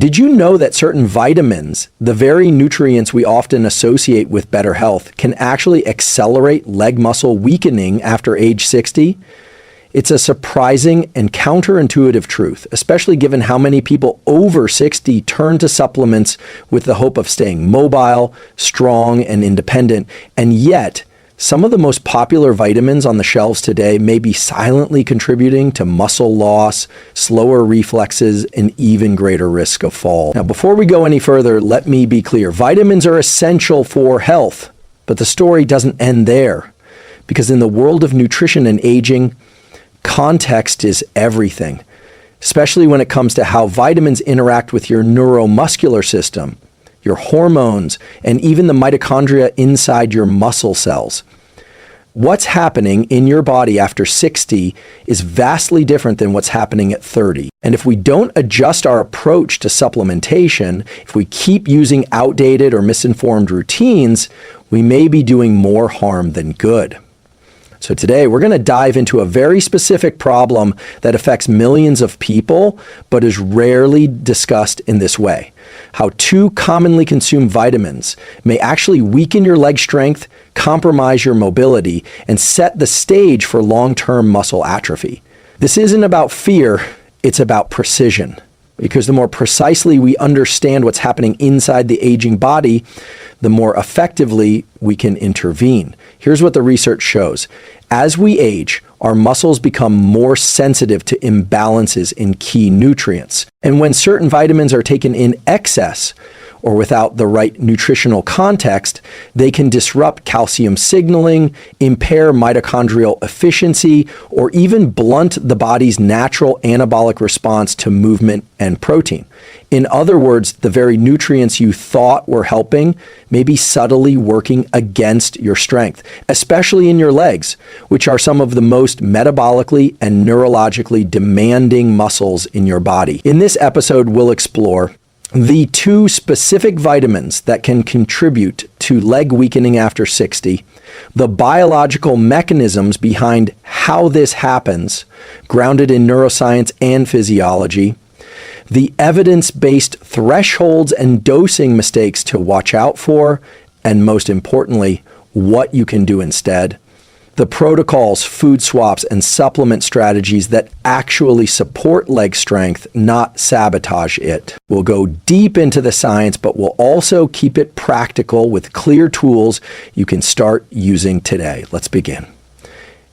Did you know that certain vitamins, the very nutrients we often associate with better health, can actually accelerate leg muscle weakening after age 60? It's a surprising and counterintuitive truth, especially given how many people over 60 turn to supplements with the hope of staying mobile, strong, and independent. And yet, some of the most popular vitamins on the shelves today may be silently contributing to muscle loss, slower reflexes, and even greater risk of fall. Now, before we go any further, let me be clear. Vitamins are essential for health, but the story doesn't end there. Because in the world of nutrition and aging, context is everything, especially when it comes to how vitamins interact with your neuromuscular system, your hormones, and even the mitochondria inside your muscle cells. What's happening in your body after 60 is vastly different than what's happening at 30. And if we don't adjust our approach to supplementation, if we keep using outdated or misinformed routines, we may be doing more harm than good. So today we're going to dive into a very specific problem that affects millions of people, but is rarely discussed in this way. How too commonly consumed vitamins may actually weaken your leg strength, compromise your mobility, and set the stage for long-term muscle atrophy. This isn't about fear, it's about precision. Because the more precisely we understand what's happening inside the aging body, the more effectively we can intervene. Here's what the research shows. As we age, our muscles become more sensitive to imbalances in key nutrients. And when certain vitamins are taken in excess or without the right nutritional context, they can disrupt calcium signaling, impair mitochondrial efficiency, or even blunt the body's natural anabolic response to movement and protein. In other words, the very nutrients you thought were helping may be subtly working against your strength, especially in your legs, which are some of the most metabolically and neurologically demanding muscles in your body. In this episode, we'll explore the two specific vitamins that can contribute to leg weakening after 60, the biological mechanisms behind how this happens, grounded in neuroscience and physiology, the evidence-based thresholds and dosing mistakes to watch out for, and most importantly, what you can do instead, the protocols, food swaps, and supplement strategies that actually support leg strength, not sabotage it. We'll go deep into the science, but we'll also keep it practical with clear tools you can start using today. Let's begin.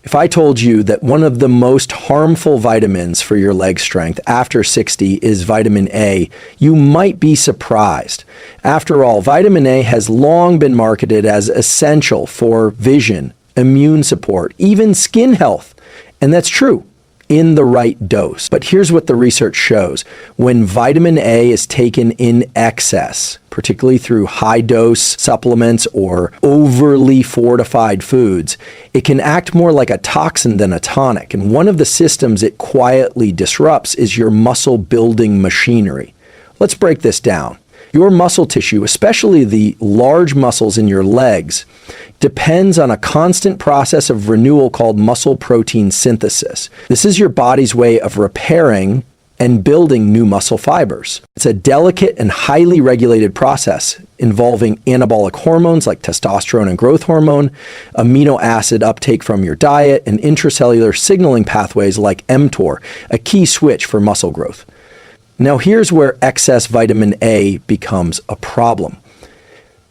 If I told you that one of the most harmful vitamins for your leg strength after 60 is vitamin A, you might be surprised. After all, vitamin A has long been marketed as essential for vision, immune support, even skin health. And that's true in the right dose. But here's what the research shows. When vitamin A is taken in excess, particularly through high-dose supplements or overly fortified foods, it can act more like a toxin than a tonic. And one of the systems it quietly disrupts is your muscle-building machinery. Let's break this down. Your muscle tissue, especially the large muscles in your legs, depends on a constant process of renewal called muscle protein synthesis. This is your body's way of repairing and building new muscle fibers. It's a delicate and highly regulated process involving anabolic hormones like testosterone and growth hormone, amino acid uptake from your diet, and intracellular signaling pathways like mTOR, a key switch for muscle growth. Now here's where excess vitamin A becomes a problem.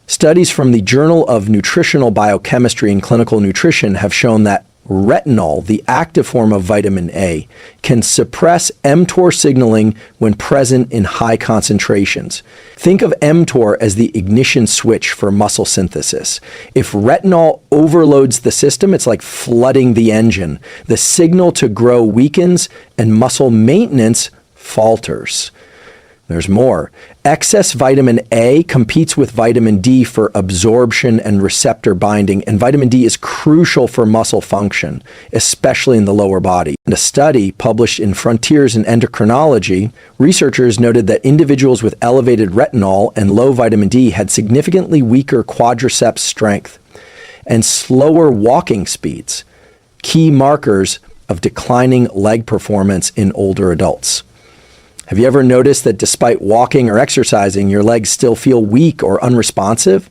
Studies from the Journal of Nutritional Biochemistry and Clinical Nutrition have shown that retinol, the active form of vitamin A, can suppress mTOR signaling when present in high concentrations. Think of mTOR as the ignition switch for muscle synthesis. If retinol overloads the system, it's like flooding the engine. The signal to grow weakens and muscle maintenance falters. There's more. Excess vitamin A competes with vitamin D for absorption and receptor binding, and vitamin D is crucial for muscle function, especially in the lower body. In a study published in Frontiers in Endocrinology, researchers noted that individuals with elevated retinol and low vitamin D had significantly weaker quadriceps strength and slower walking speeds, key markers of declining leg performance in older adults. Have you ever noticed that despite walking or exercising, your legs still feel weak or unresponsive?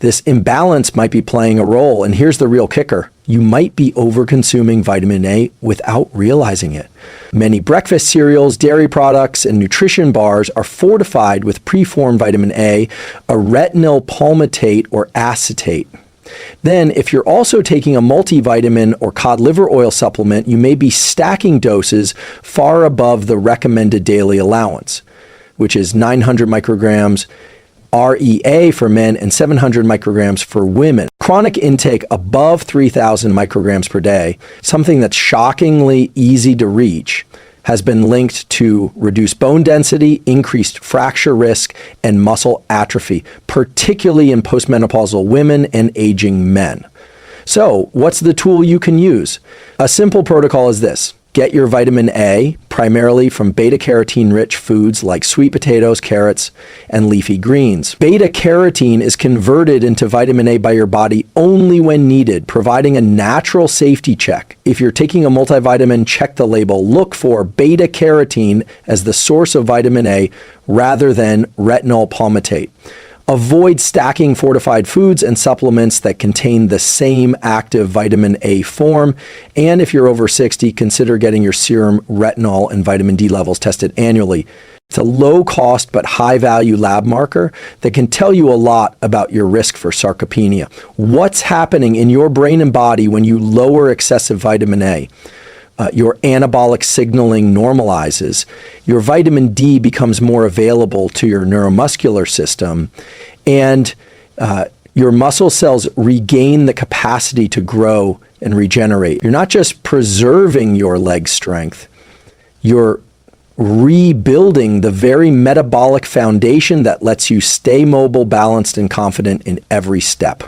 This imbalance might be playing a role, and here's the real kicker. You might be over-consuming vitamin A without realizing it. Many breakfast cereals, dairy products, and nutrition bars are fortified with preformed vitamin A, a retinol palmitate or acetate. Then, if you're also taking a multivitamin or cod liver oil supplement, you may be stacking doses far above the recommended daily allowance, which is 900 micrograms REA for men and 700 micrograms for women. Chronic intake above 3,000 micrograms per day, something that's shockingly easy to reach, has been linked to reduced bone density, increased fracture risk, and muscle atrophy, particularly in postmenopausal women and aging men. So, what's the tool you can use? A simple protocol is this. Get your vitamin A primarily from beta-carotene-rich foods like sweet potatoes, carrots, and leafy greens. Beta-carotene is converted into vitamin A by your body only when needed, providing a natural safety check. If you're taking a multivitamin, check the label. Look for beta-carotene as the source of vitamin A rather than retinol palmitate. Avoid stacking fortified foods and supplements that contain the same active vitamin A form. And if you're over 60, consider getting your serum retinol and vitamin D levels tested annually. It's a low-cost but high-value lab marker that can tell you a lot about your risk for sarcopenia. What's happening in your brain and body when you lower excessive vitamin A? Your anabolic signaling normalizes, your vitamin D becomes more available to your neuromuscular system, and your muscle cells regain the capacity to grow and regenerate. You're not just preserving your leg strength, you're rebuilding the very metabolic foundation that lets you stay mobile, balanced, and confident in every step.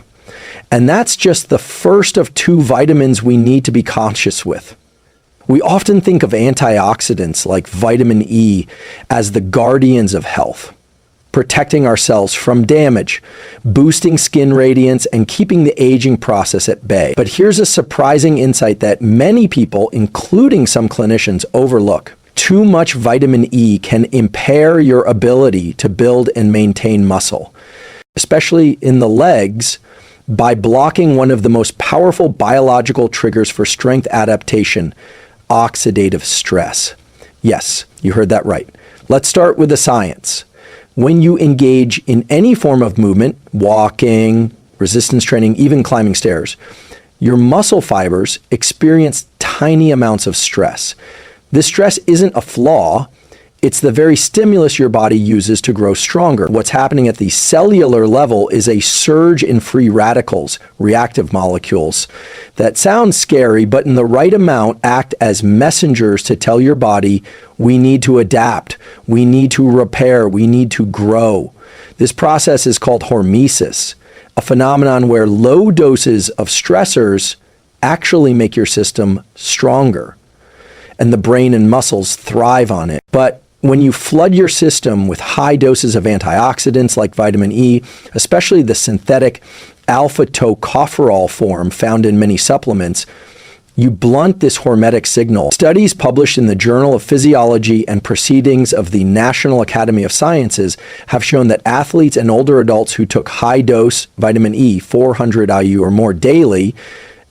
And that's just the first of two vitamins we need to be conscious with. We often think of antioxidants like vitamin E as the guardians of health, protecting ourselves from damage, boosting skin radiance, and keeping the aging process at bay. But here's a surprising insight that many people, including some clinicians, overlook. Too much vitamin E can impair your ability to build and maintain muscle, especially in the legs, by blocking one of the most powerful biological triggers for strength adaptation, oxidative stress. Yes, you heard that right. Let's start with the science. When you engage in any form of movement, walking, resistance training, even climbing stairs, your muscle fibers experience tiny amounts of stress. This stress isn't a flaw. It's the very stimulus your body uses to grow stronger. What's happening at the cellular level is a surge in free radicals, reactive molecules, that sound scary, but in the right amount act as messengers to tell your body, we need to adapt, we need to repair, we need to grow. This process is called hormesis, a phenomenon where low doses of stressors actually make your system stronger, and the brain and muscles thrive on it. But when you flood your system with high doses of antioxidants like vitamin E, especially the synthetic alpha-tocopherol form found in many supplements, you blunt this hormetic signal. Studies published in the Journal of Physiology and Proceedings of the National Academy of Sciences have shown that athletes and older adults who took high-dose vitamin E, 400 IU or more daily,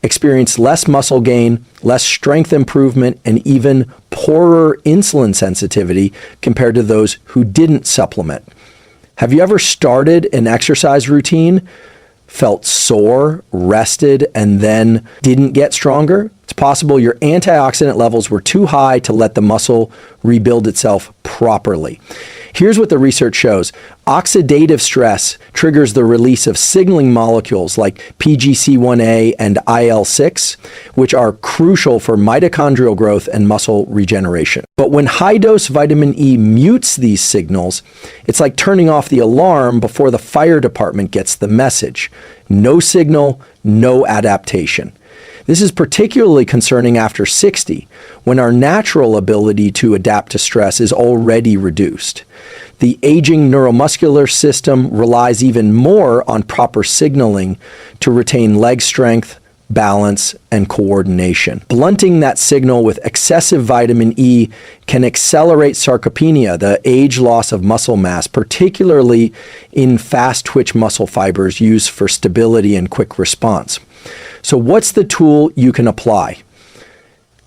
experienced less muscle gain, less strength improvement, and even poorer insulin sensitivity compared to those who didn't supplement. Have you ever started an exercise routine, felt sore, rested, and then didn't get stronger? It's possible your antioxidant levels were too high to let the muscle rebuild itself properly. Here's what the research shows. Oxidative stress triggers the release of signaling molecules like PGC1A and IL-6, which are crucial for mitochondrial growth and muscle regeneration. But when high-dose vitamin E mutes these signals, it's like turning off the alarm before the fire department gets the message. No signal, no adaptation. This is particularly concerning after 60, when our natural ability to adapt to stress is already reduced. The aging neuromuscular system relies even more on proper signaling to retain leg strength, balance, and coordination. Blunting that signal with excessive vitamin E can accelerate sarcopenia, the age loss of muscle mass, particularly in fast-twitch muscle fibers used for stability and quick response. So what's the tool you can apply?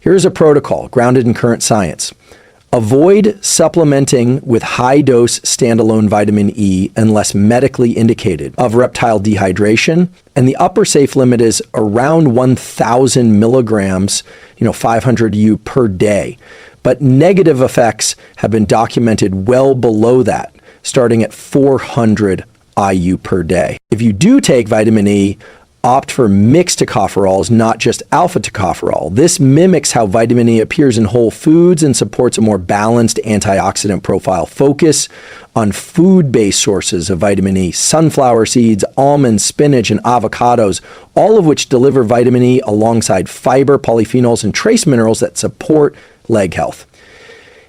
Here's a protocol grounded in current science. Avoid supplementing with high-dose standalone vitamin E unless medically indicated of reptile dehydration, and the upper safe limit is around 1,000 milligrams, 500 U per day. But negative effects have been documented well below that, starting at 400 IU per day. If you do take vitamin E, opt for mixed tocopherols, not just alpha tocopherol. This mimics how vitamin E appears in whole foods and supports a more balanced antioxidant profile. Focus on food-based sources of vitamin E, sunflower seeds, almonds, spinach, and avocados, all of which deliver vitamin E alongside fiber, polyphenols, and trace minerals that support leg health.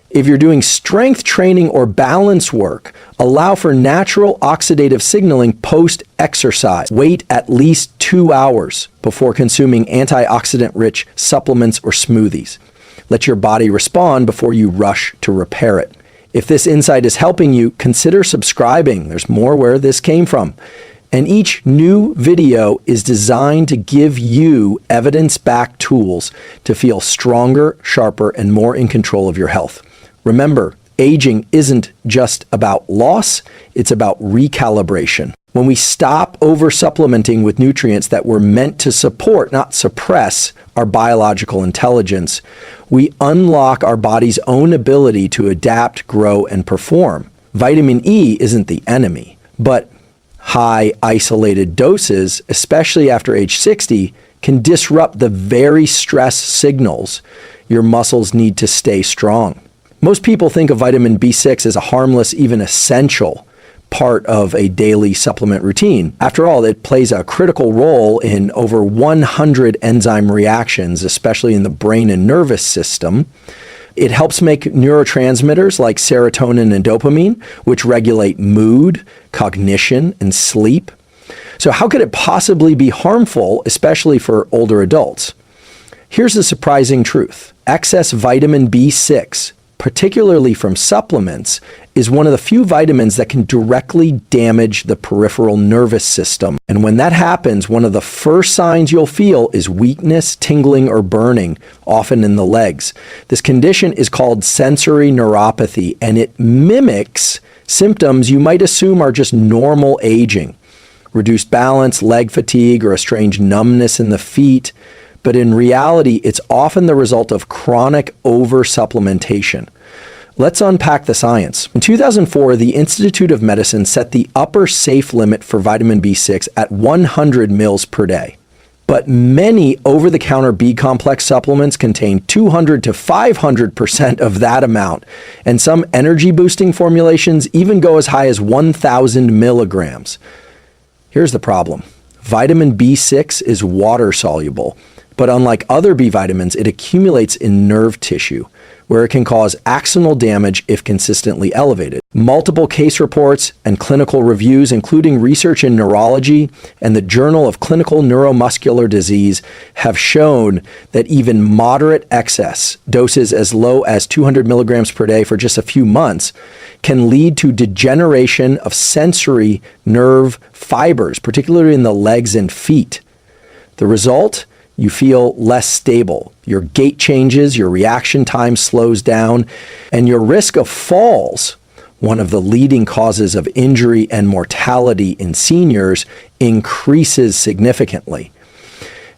If you're doing strength training or balance work, allow for natural oxidative signaling post-exercise. Wait at least 2 hours before consuming antioxidant-rich supplements or smoothies. Let your body respond before you rush to repair it. If this insight is helping you, consider subscribing. There's more where this came from. And each new video is designed to give you evidence-backed tools to feel stronger, sharper, and more in control of your health. Remember, aging isn't just about loss, it's about recalibration. When we stop over-supplementing with nutrients that were meant to support, not suppress, our biological intelligence, we unlock our body's own ability to adapt, grow, and perform. Vitamin E isn't the enemy, but high isolated doses, especially after age 60, can disrupt the very stress signals your muscles need to stay strong. Most people think of vitamin B6 as a harmless, even essential part of a daily supplement routine. After all, it plays a critical role in over 100 enzyme reactions, especially in the brain and nervous system. It helps make neurotransmitters like serotonin and dopamine, which regulate mood, cognition, and sleep. So how could it possibly be harmful, especially for older adults? Here's the surprising truth. Excess vitamin B6, particularly from supplements, is one of the few vitamins that can directly damage the peripheral nervous system. And when that happens, one of the first signs you'll feel is weakness, tingling, or burning, often in the legs. This condition is called sensory neuropathy, and it mimics symptoms you might assume are just normal aging. Reduced balance, leg fatigue, or a strange numbness in the feet. But in reality, it's often the result of chronic over-supplementation. Let's unpack the science. In 2004, the Institute of Medicine set the upper safe limit for vitamin B6 at 100 mils per day. But many over-the-counter B-complex supplements contain 200 to 500% of that amount, and some energy-boosting formulations even go as high as 1,000 milligrams. Here's the problem. Vitamin B6 is water-soluble. But unlike other B vitamins, it accumulates in nerve tissue, where it can cause axonal damage if consistently elevated. Multiple case reports and clinical reviews, including research in neurology and the Journal of Clinical Neuromuscular Disease, have shown that even moderate excess, doses as low as 200 milligrams per day for just a few months, can lead to degeneration of sensory nerve fibers, particularly in the legs and feet. The result? You feel less stable. Your gait changes, your reaction time slows down, and your risk of falls, one of the leading causes of injury and mortality in seniors, increases significantly.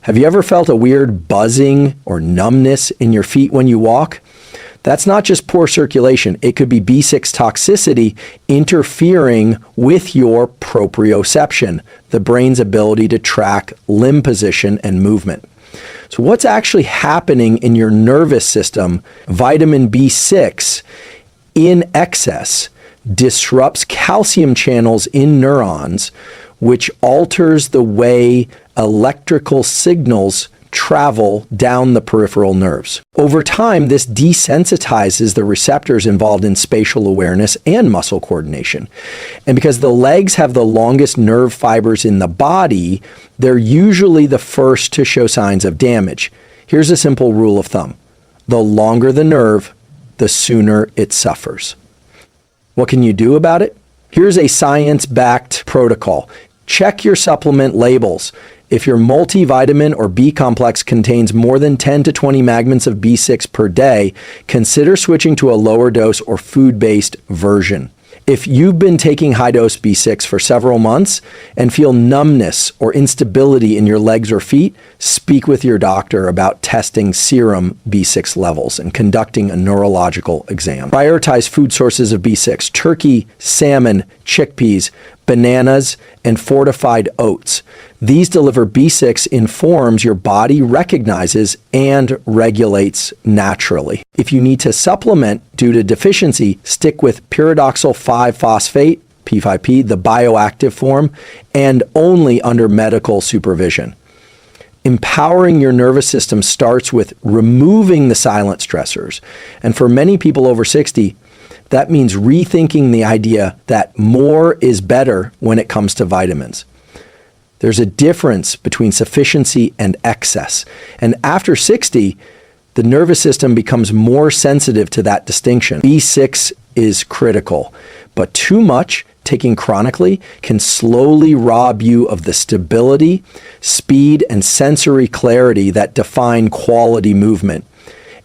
Have you ever felt a weird buzzing or numbness in your feet when you walk? That's not just poor circulation. It could be B6 toxicity interfering with your proprioception, the brain's ability to track limb position and movement. So what's actually happening in your nervous system? Vitamin B6 in excess disrupts calcium channels in neurons, which alters the way electrical signals travel down the peripheral nerves. Over time, this desensitizes the receptors involved in spatial awareness and muscle coordination. And because the legs have the longest nerve fibers in the body, they're usually the first to show signs of damage. Here's a simple rule of thumb. The longer the nerve, the sooner it suffers. What can you do about it? Here's a science-backed protocol. Check your supplement labels. If your multivitamin or B complex contains more than 10 to 20 magnums of B6 per day, consider switching to a lower dose or food-based version. If you've been taking high-dose B6 for several months and feel numbness or instability in your legs or feet, speak with your doctor about testing serum B6 levels and conducting a neurological exam. Prioritize food sources of B6: turkey, salmon, chickpeas, bananas, and fortified oats. These deliver B6 in forms your body recognizes and regulates naturally. If you need to supplement due to deficiency, stick with pyridoxal 5-phosphate, P5P, the bioactive form, and only under medical supervision. Empowering your nervous system starts with removing the silent stressors. And for many people over 60, that means rethinking the idea that more is better when it comes to vitamins. There's a difference between sufficiency and excess. And after 60, the nervous system becomes more sensitive to that distinction. B6 is critical, but too much, taken chronically, can slowly rob you of the stability, speed, and sensory clarity that define quality movement.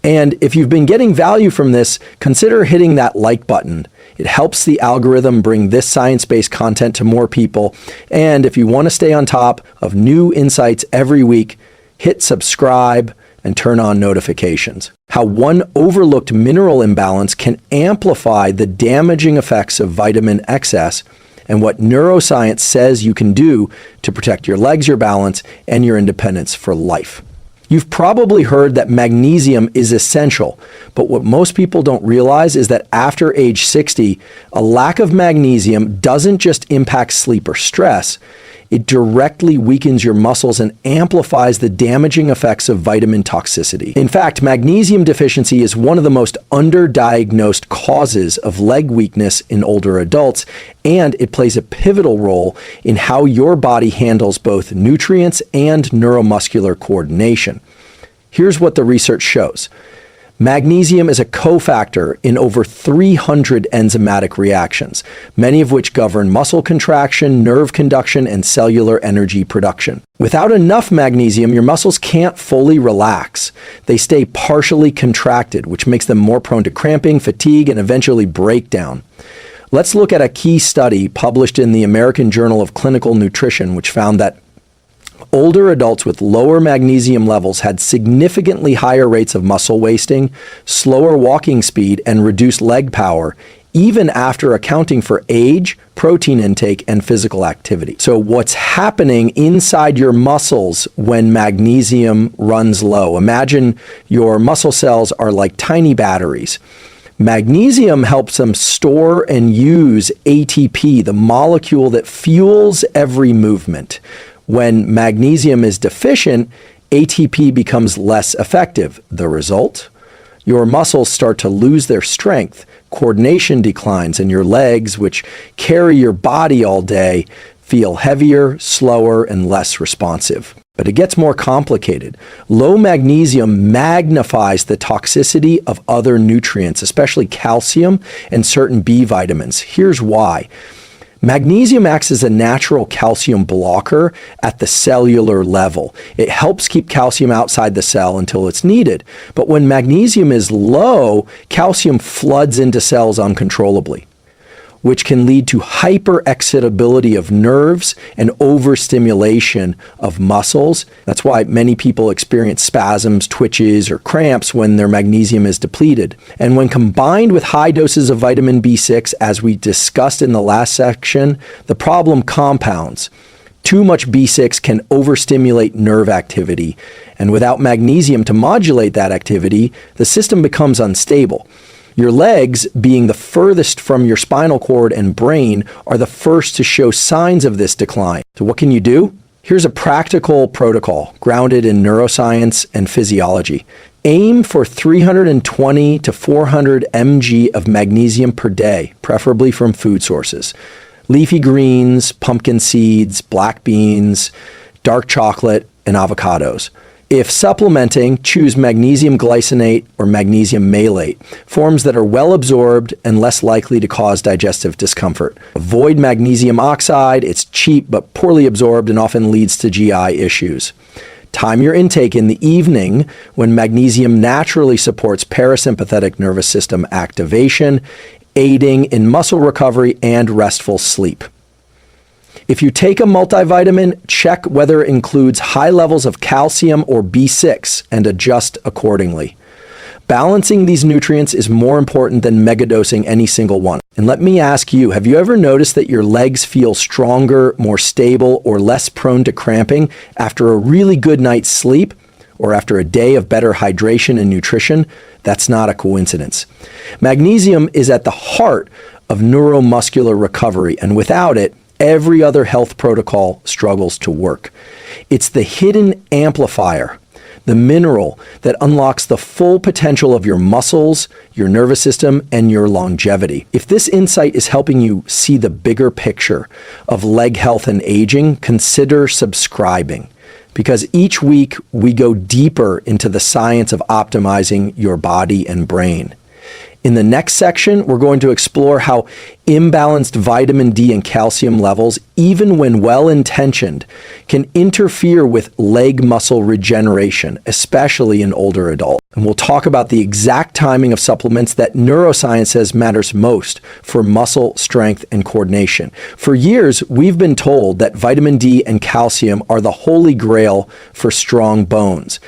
And if you've been getting value from this, consider hitting that like button. It helps the algorithm bring this science-based content to more people. And if you want to stay on top of new insights every week, hit subscribe and turn on notifications. How one overlooked mineral imbalance can amplify the damaging effects of vitamin excess, and what neuroscience says you can do to protect your legs, your balance, and your independence for life. You've probably heard that magnesium is essential, but what most people don't realize is that after age 60, a lack of magnesium doesn't just impact sleep or stress, it directly weakens your muscles and amplifies the damaging effects of vitamin toxicity. In fact, magnesium deficiency is one of the most underdiagnosed causes of leg weakness in older adults, and it plays a pivotal role in how your body handles both nutrients and neuromuscular coordination. Here's what the research shows. Magnesium is a cofactor in over 300 enzymatic reactions, many of which govern muscle contraction, nerve conduction, and cellular energy production. Without enough magnesium, your muscles can't fully relax. They stay partially contracted, which makes them more prone to cramping, fatigue, and eventually breakdown. Let's look at a key study published in the American Journal of Clinical Nutrition, which found that older adults with lower magnesium levels had significantly higher rates of muscle wasting, slower walking speed, and reduced leg power, even after accounting for age, protein intake, and physical activity. So what's happening inside your muscles when magnesium runs low? Imagine your muscle cells are like tiny batteries. Magnesium helps them store and use ATP, the molecule that fuels every movement. When magnesium is deficient, ATP becomes less effective. The result? Your muscles start to lose their strength, coordination declines, and your legs, which carry your body all day, feel heavier, slower, and less responsive. But it gets more complicated. Low magnesium magnifies the toxicity of other nutrients, especially calcium and certain B vitamins. Here's why. Magnesium acts as a natural calcium blocker at the cellular level. It helps keep calcium outside the cell until it's needed. But when magnesium is low, calcium floods into cells uncontrollably, which can lead to hyperexcitability of nerves and overstimulation of muscles. That's why many people experience spasms, twitches, or cramps when their magnesium is depleted. And when combined with high doses of vitamin B6, as we discussed in the last section, the problem compounds. Too much B6 can overstimulate nerve activity, and without magnesium to modulate that activity, the system becomes unstable. Your legs, being the furthest from your spinal cord and brain, are the first to show signs of this decline. So what can you do? Here's a practical protocol grounded in neuroscience and physiology. Aim for 320 to 400 mg of magnesium per day, preferably from food sources. Leafy greens, pumpkin seeds, black beans, dark chocolate, and avocados. If supplementing, choose magnesium glycinate or magnesium malate, forms that are well absorbed and less likely to cause digestive discomfort. Avoid magnesium oxide. It's cheap but poorly absorbed and often leads to GI issues. Time your intake in the evening when magnesium naturally supports parasympathetic nervous system activation, aiding in muscle recovery and restful sleep. If you take a multivitamin, check whether it includes high levels of calcium or B6 and adjust accordingly. Balancing these nutrients is more important than megadosing any single one. And let me ask you, have you ever noticed that your legs feel stronger, more stable, or less prone to cramping after a really good night's sleep or after a day of better hydration and nutrition? That's not a coincidence. Magnesium is at the heart of neuromuscular recovery, and without it, every other health protocol struggles to work. It's the hidden amplifier, the mineral that unlocks the full potential of your muscles, your nervous system, and your longevity. If this insight is helping you see the bigger picture of leg health and aging, consider subscribing, because each week we go deeper into the science of optimizing your body and brain. In the next section, we're going to explore how imbalanced vitamin D and calcium levels, even when well-intentioned, can interfere with leg muscle regeneration, especially in older adults. And we'll talk about the exact timing of supplements that neuroscience says matters most for muscle strength and coordination. For years, we've been told that vitamin D and calcium are the holy grail for strong bones.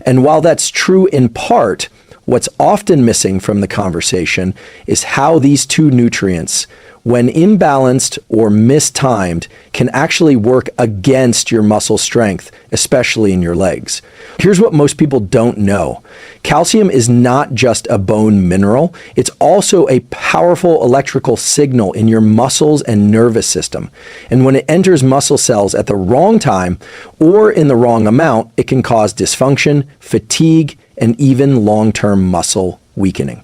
And while that's true in part, what's often missing from the conversation is how these two nutrients, when imbalanced or mistimed, can actually work against your muscle strength, especially in your legs. Here's what most people don't know. Calcium is not just a bone mineral. It's also a powerful electrical signal in your muscles and nervous system. And when it enters muscle cells at the wrong time or in the wrong amount, it can cause dysfunction, fatigue, and even long-term muscle weakening.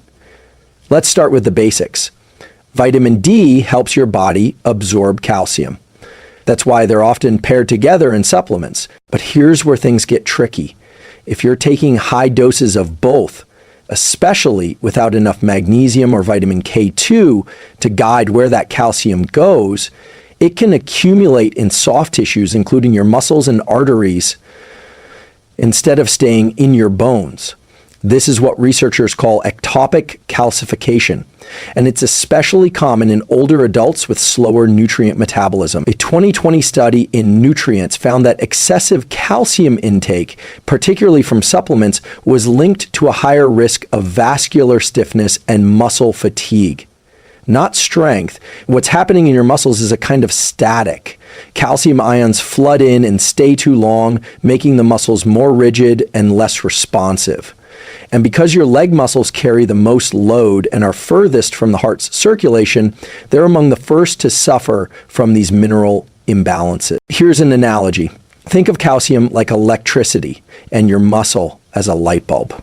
Let's start with the basics. Vitamin D helps your body absorb calcium. That's why they're often paired together in supplements. But here's where things get tricky. If you're taking high doses of both, especially without enough magnesium or vitamin K2 to guide where that calcium goes, it can accumulate in soft tissues, including your muscles and arteries, instead of staying in your bones. This is what researchers call ectopic calcification, and it's especially common in older adults with slower nutrient metabolism. A 2020 study in Nutrients found that excessive calcium intake, particularly from supplements, was linked to a higher risk of vascular stiffness and muscle fatigue. Not strength. What's happening in your muscles is a kind of static. Calcium ions flood in and stay too long, making the muscles more rigid and less responsive. And because your leg muscles carry the most load and are furthest from the heart's circulation, they're among the first to suffer from these mineral imbalances. Here's an analogy. Think of calcium like electricity and your muscle as a light bulb.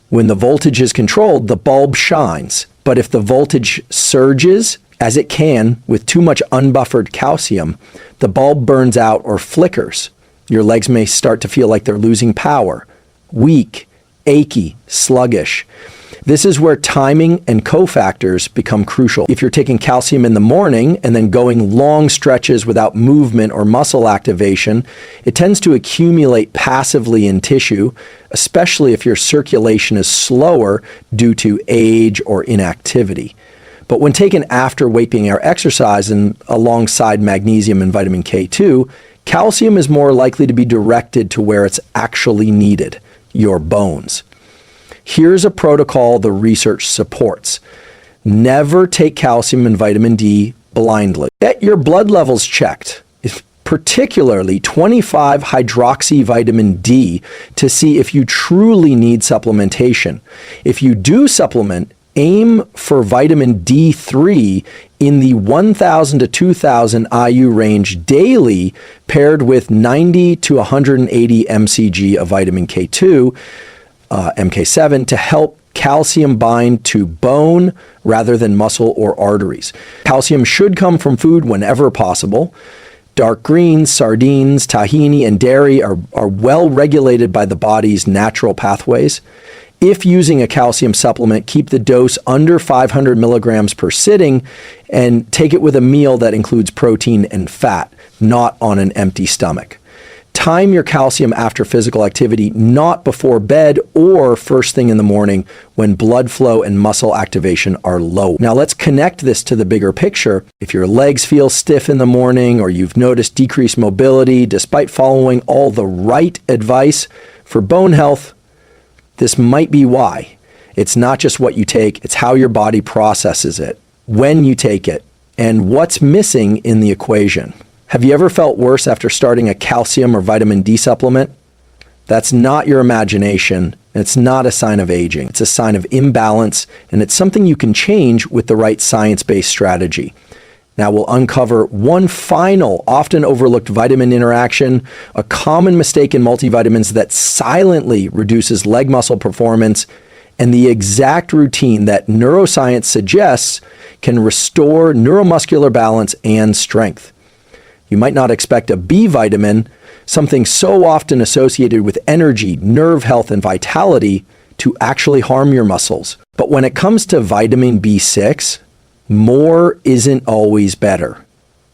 When the voltage is controlled, the bulb shines. But if the voltage surges, as it can with too much unbuffered calcium, the bulb burns out or flickers. Your legs may start to feel like they're losing power, weak, achy, sluggish. This is where timing and cofactors become crucial. If you're taking calcium in the morning and then going long stretches without movement or muscle activation, it tends to accumulate passively in tissue, especially if your circulation is slower due to age or inactivity. But when taken after weight bearing or exercise and alongside magnesium and vitamin K2, calcium is more likely to be directed to where it's actually needed, your bones. Here's a protocol the research supports. Never take calcium and vitamin D blindly. Get your blood levels checked, particularly 25-hydroxy vitamin D, to see if you truly need supplementation. If you do supplement, Aim for vitamin D3 in the 1,000 to 2,000 IU range daily, paired with 90 to 180 mcg of vitamin K2, MK7, to help calcium bind to bone rather than muscle or arteries. Calcium should come from food whenever possible. Dark greens, sardines, tahini, and dairy are well regulated by the body's natural pathways. If using a calcium supplement, keep the dose under 500 milligrams per sitting and take it with a meal that includes protein and fat, not on an empty stomach. Time your calcium after physical activity, not before bed or first thing in the morning when blood flow and muscle activation are low. Now let's connect this to the bigger picture. If your legs feel stiff in the morning or you've noticed decreased mobility despite following all the right advice for bone health, this might be why. It's not just what you take, it's how your body processes it, when you take it, and what's missing in the equation. Have you ever felt worse after starting a calcium or vitamin D supplement? That's not your imagination. It's not a sign of aging. It's a sign of imbalance, and it's something you can change with the right science-based strategy. Now we'll uncover one final, often overlooked vitamin interaction, a common mistake in multivitamins that silently reduces leg muscle performance, and the exact routine that neuroscience suggests can restore neuromuscular balance and strength. You might not expect a B vitamin, something so often associated with energy, nerve health, and vitality, to actually harm your muscles. But when it comes to vitamin B6, more isn't always better.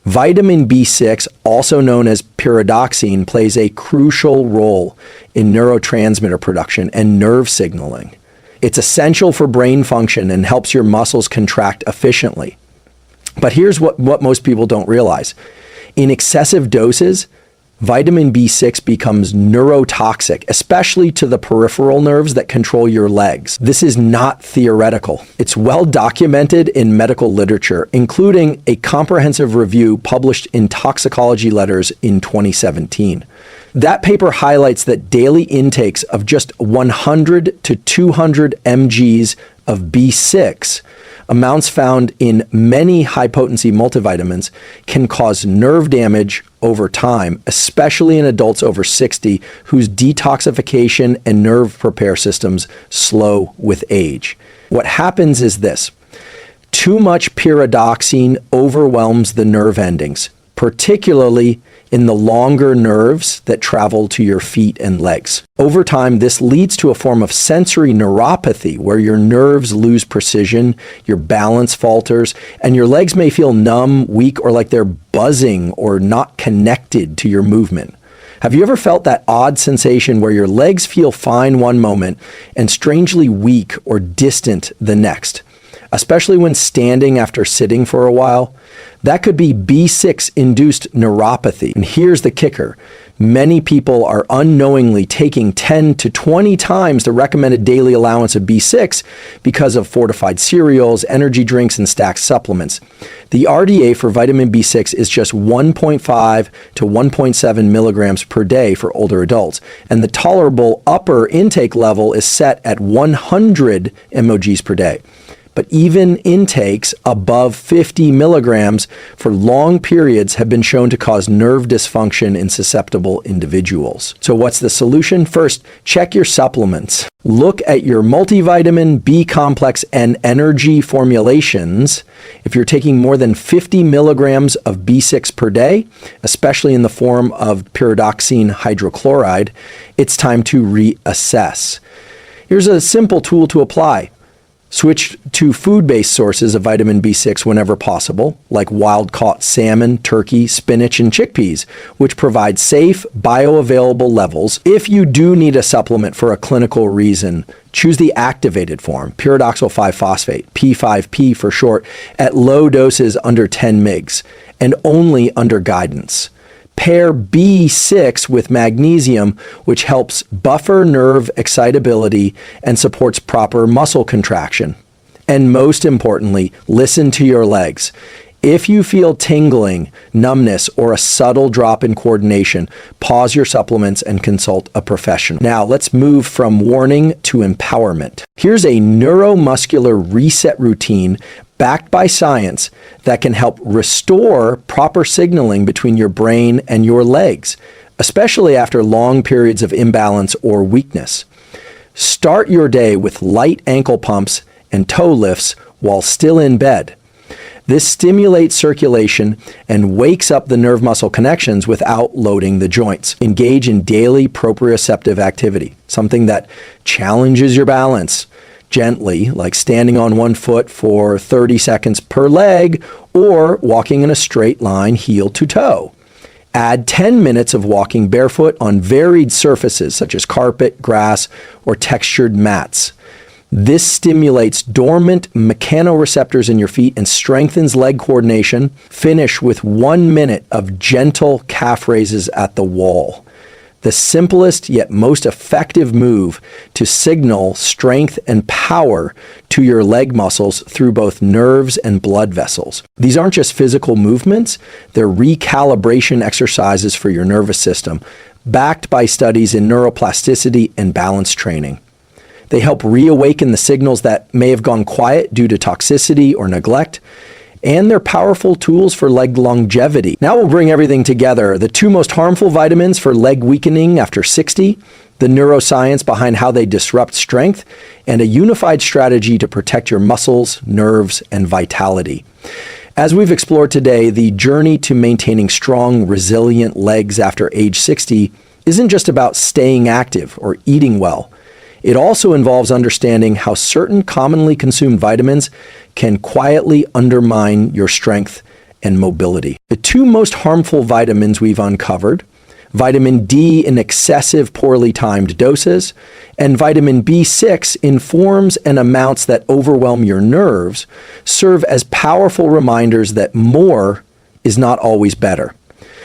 Vitamin B6, also known as pyridoxine, plays a crucial role in neurotransmitter production and nerve signaling. It's essential for brain function and helps your muscles contract efficiently. But here's what most people don't realize. In excessive doses, vitamin B6 becomes neurotoxic, especially to the peripheral nerves that control your legs. This is not theoretical. It's well documented in medical literature, including a comprehensive review published in Toxicology Letters in 2017. That paper highlights that daily intakes of just 100 to 200 mgs of B6, amounts found in many high-potency multivitamins, can cause nerve damage over time, especially in adults over 60 whose detoxification and nerve repair systems slow with age. What happens is this: too much pyridoxine overwhelms the nerve endings, particularly in the longer nerves that travel to your feet and legs. Over time, this leads to a form of sensory neuropathy where your nerves lose precision, your balance falters, and your legs may feel numb, weak, or like they're buzzing or not connected to your movement. Have you ever felt that odd sensation where your legs feel fine one moment and strangely weak or distant the next, especially when standing after sitting for a while? That could be B6-induced neuropathy. And here's the kicker. Many people are unknowingly taking 10 to 20 times the recommended daily allowance of B6 because of fortified cereals, energy drinks, and stacked supplements. The RDA for vitamin B6 is just 1.5 to 1.7 milligrams per day for older adults, and the tolerable upper intake level is set at 100 mg per day. But even intakes above 50 milligrams for long periods have been shown to cause nerve dysfunction in susceptible individuals. So what's the solution? First, check your supplements. Look at your multivitamin, B complex, and energy formulations. If you're taking more than 50 milligrams of B6 per day, especially in the form of pyridoxine hydrochloride, it's time to reassess. Here's a simple tool to apply. Switch to food-based sources of vitamin B6 whenever possible, like wild-caught salmon, turkey, spinach, and chickpeas, which provide safe, bioavailable levels. If you do need a supplement for a clinical reason, choose the activated form, pyridoxal 5-phosphate, P5P for short, at low doses under 10 mg, and only under guidance. Pair B6 with magnesium, which helps buffer nerve excitability and supports proper muscle contraction. And most importantly, listen to your legs. If you feel tingling, numbness, or a subtle drop in coordination, pause your supplements and consult a professional. Now, let's move from warning to empowerment. Here's a neuromuscular reset routine backed by science that can help restore proper signaling between your brain and your legs, especially after long periods of imbalance or weakness. Start your day with light ankle pumps and toe lifts while still in bed. This stimulates circulation and wakes up the nerve muscle connections without loading the joints. Engage in daily proprioceptive activity, something that challenges your balance gently, like standing on one foot for 30 seconds per leg or walking in a straight line heel to toe. Add 10 minutes of walking barefoot on varied surfaces such as carpet, grass, or textured mats. This stimulates dormant mechanoreceptors in your feet and strengthens leg coordination. Finish with 1 minute of gentle calf raises at the wall. The simplest yet most effective move to signal strength and power to your leg muscles through both nerves and blood vessels. These aren't just physical movements, they're recalibration exercises for your nervous system, backed by studies in neuroplasticity and balance training. They help reawaken the signals that may have gone quiet due to toxicity or neglect, and they're powerful tools for leg longevity. Now we'll bring everything together. The two most harmful vitamins for leg weakening after 60, the neuroscience behind how they disrupt strength, and a unified strategy to protect your muscles, nerves, and vitality. As we've explored today, the journey to maintaining strong, resilient legs after age 60 isn't just about staying active or eating well. It also involves understanding how certain commonly consumed vitamins can quietly undermine your strength and mobility. The two most harmful vitamins we've uncovered, vitamin D in excessive, poorly timed doses, and vitamin B6 in forms and amounts that overwhelm your nerves, serve as powerful reminders that more is not always better.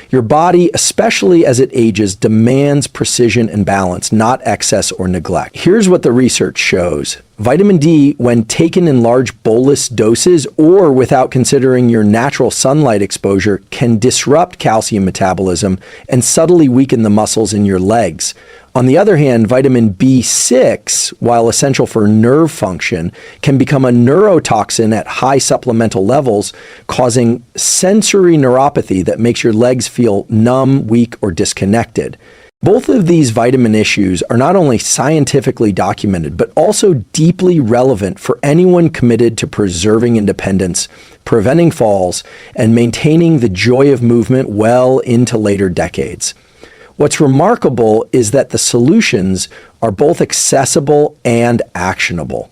Your body, especially as it ages, demands precision and balance, not excess or neglect. Here's what the research shows. Vitamin D, when taken in large bolus doses or without considering your natural sunlight exposure, can disrupt calcium metabolism and subtly weaken the muscles in your legs. On the other hand, vitamin B6, while essential for nerve function, can become a neurotoxin at high supplemental levels, causing sensory neuropathy that makes your legs feel numb, weak, or disconnected. Both of these vitamin issues are not only scientifically documented, but also deeply relevant for anyone committed to preserving independence, preventing falls, and maintaining the joy of movement well into later decades. What's remarkable is that the solutions are both accessible and actionable.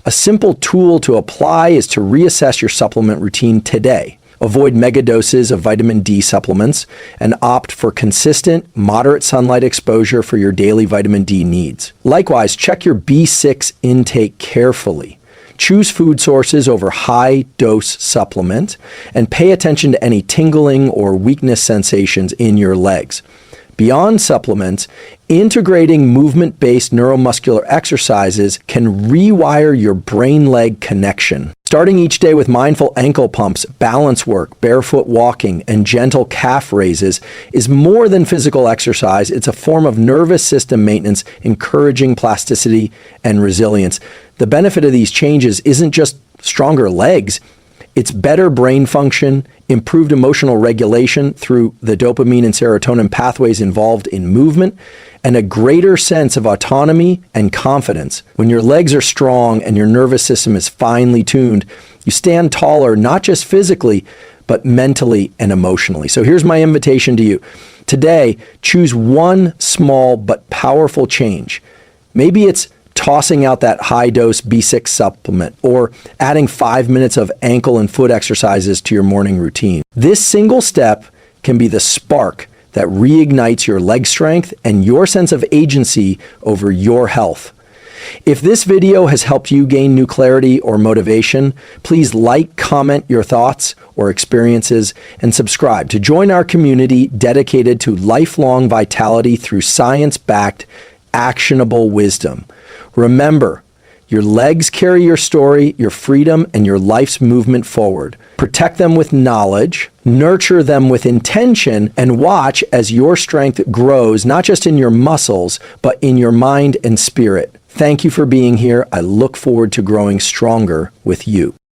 A simple tool to apply is to reassess your supplement routine today. Avoid megadoses of vitamin D supplements and opt for consistent, moderate sunlight exposure for your daily vitamin D needs. Likewise, check your B6 intake carefully. Choose food sources over high-dose supplement and pay attention to any tingling or weakness sensations in your legs. Beyond supplements, integrating movement-based neuromuscular exercises can rewire your brain-leg connection. Starting each day with mindful ankle pumps, balance work, barefoot walking, and gentle calf raises is more than physical exercise. It's a form of nervous system maintenance, encouraging plasticity and resilience. The benefit of these changes isn't just stronger legs. It's better brain function, improved emotional regulation through the dopamine and serotonin pathways involved in movement, and a greater sense of autonomy and confidence. When your legs are strong and your nervous system is finely tuned, you stand taller, not just physically, but mentally and emotionally. So here's my invitation to you. Today, choose one small but powerful change. Maybe it's tossing out that high-dose B6 supplement, or adding 5 minutes of ankle and foot exercises to your morning routine. This single step can be the spark that reignites your leg strength and your sense of agency over your health. If this video has helped you gain new clarity or motivation, please like, comment your thoughts or experiences, and subscribe to join our community dedicated to lifelong vitality through science-backed, actionable wisdom. Remember, Your legs carry your story, your freedom, and your life's movement forward. Protect them with knowledge, nurture them with intention, and watch as your strength grows, not just in your muscles, but in your mind and spirit. Thank you for being here. I look forward to growing stronger with you.